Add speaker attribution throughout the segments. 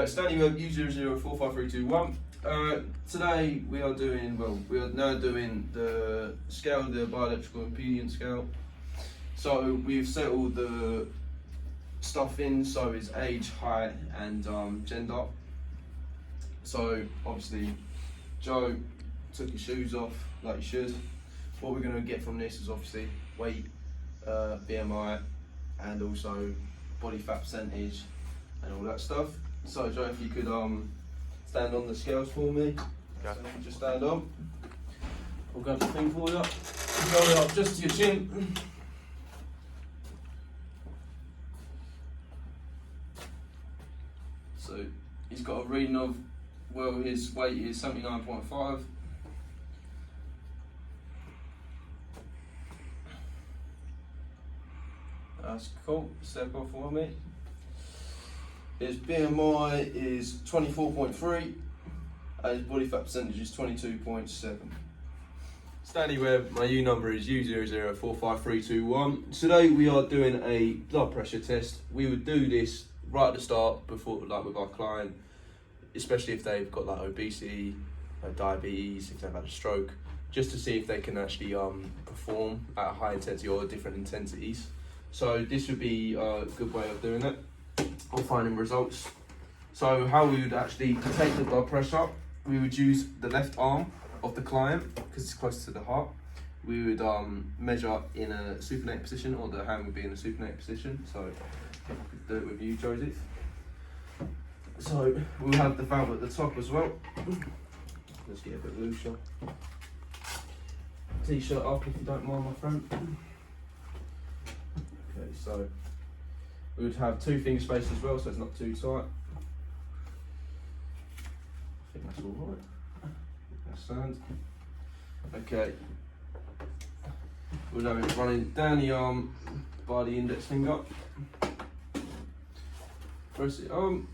Speaker 1: Stanley Web U004531. Today we are now doing the scale, the bioelectrical impedance scale. So we've set all the stuff in, so it's age, height and gender. So obviously Joe took his shoes off like he should. What we're going to get from this is obviously weight, BMI and also body fat percentage and all that stuff. So Joe, if you could stand on the scales for me.
Speaker 2: Okay.
Speaker 1: So if you just stand up. I'll grab the thing for you. Roll it up just to your chin. So he's got a reading of, well, his weight is 79.5. That's cool. Step off for me. His BMI is 24.3 and his body fat percentage is 22.7. Stanley Webb, my U number is U004531. Today we are doing a blood pressure test. We would do this right at the start before, like with our client, especially if they've got like obesity, diabetes, if they've had a stroke, just to see if they can actually perform at a high intensity or different intensities. So this would be a good way of doing it, or finding results. So how we would actually take the blood pressure, we would use the left arm of the client because it's close to the heart. We would measure in a supinated position, or the hand would be in a supinated position. So if I could do it with you, Joseph. So we'll have the valve at the top as well. Let's get a bit looser. T-shirt up if you don't mind, my friend. Okay, so we would have 2 finger space as well, so it's not too tight. I think that's all right. That stands. Okay. We'll have it running down the arm by the index finger. Press it on.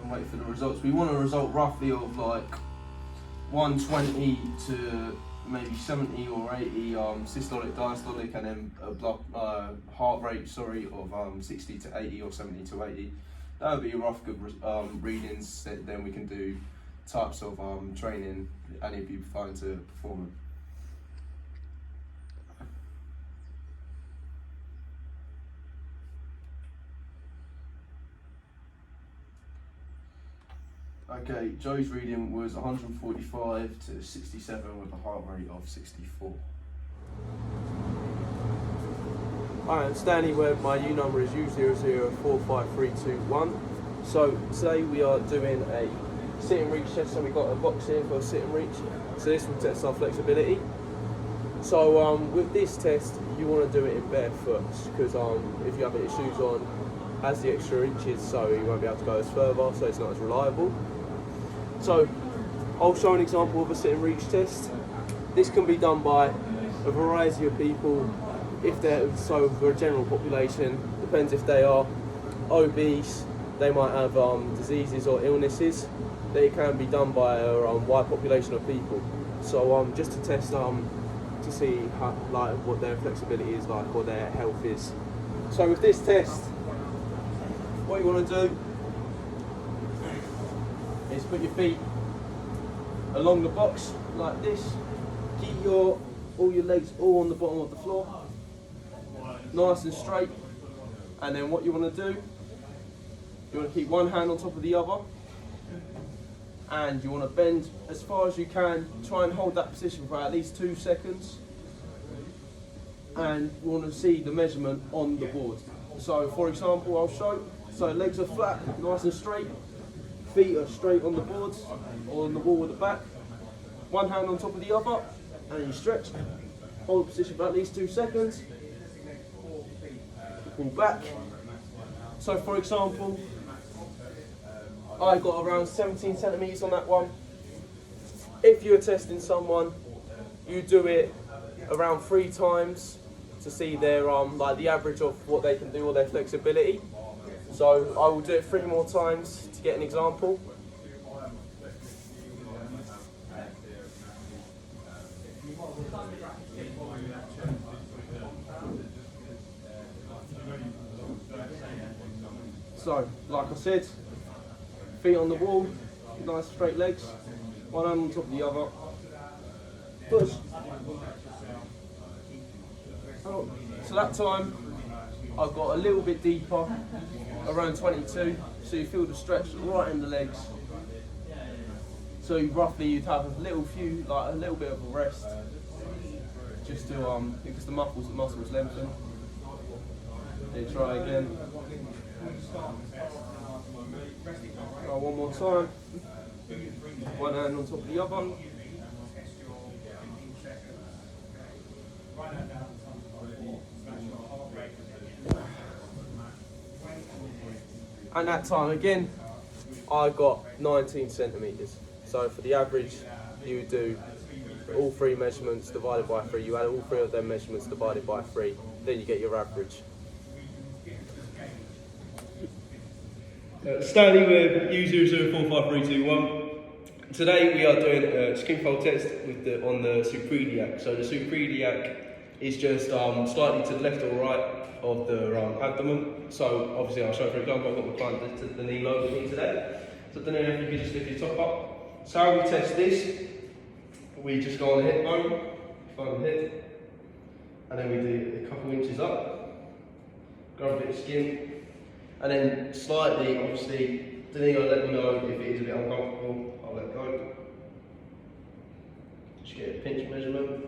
Speaker 1: And wait for the results. We want a result roughly of like 120 to maybe 70 or 80 systolic, diastolic, and then a heart rate, of 60 to 80 or 70 to 80. That would be rough good readings. Then we can do types of training any of you find to perform. Okay, Joe's reading was 145 to 67 with a heart rate of 64. Hi, I'm Stanley Webb, my U number is U004531. So today we are doing a sit and reach test, so we've got a box here for a sit and reach. So this will test our flexibility. So with this test, you want to do it in bare foot, because if you have your shoes on, has the extra inches, so you won't be able to go as further, so it's not as reliable. So I'll show an example of a sit and reach test. This can be done by a variety of people. If they're, so for a general population, depends if they are obese, they might have diseases or illnesses. They can be done by a wide population of people. So just to test to see how, like, what their flexibility is like, or their health is. So with this test, what you want to do is put your feet along the box like this. Keep all your legs all on the bottom of the floor, nice and straight. And then what you want to do, you want to keep one hand on top of the other, and you want to bend as far as you can. Try and hold that position for at least 2 seconds, and you want to see the measurement on the board. So for example, I'll show. So legs are flat, nice and straight. Feet are straight on the boards or on the wall at the back. One hand on top of the other, and you stretch. Hold the position for at least 2 seconds. Pull back. So for example, I got around 17 centimeters on that one. If you're testing someone, you do it around 3 times to see their like the average of what they can do or their flexibility. So I will do it 3 more times to get an example.
Speaker 2: So, like I said, feet on the wall, nice straight legs, one hand on top of the other. Push. So that time, I got a little bit deeper, around 22, so you feel the stretch right in the legs. So roughly you'd have a little bit of a rest, just to because the muscles lengthen. Then try again. One more time. One hand on top of the other. And that time again, I got 19 centimetres. So for the average, you would do all 3 measurements divided by 3. You add all 3 of them measurements divided by 3. Then you get your average. Stanley with U004531. Today we are doing a skin fold test with on the suprailiac. So the suprailiac is just slightly to the left or right of the abdomen. So obviously I'll show for example, I've got my client the knee low with me today. So I don't know if you can just lift your top up. So how we test this, we just go on the hip bone, find the hip, and then we do a couple inches up, grab a bit of skin, and then slightly, obviously, the knee will let me know if it is a bit uncomfortable, I'll let go. Just get a pinch measurement.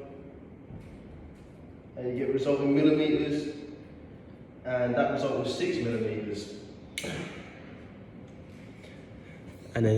Speaker 2: And you get a result in millimetres, and that result was 6 millimetres. And then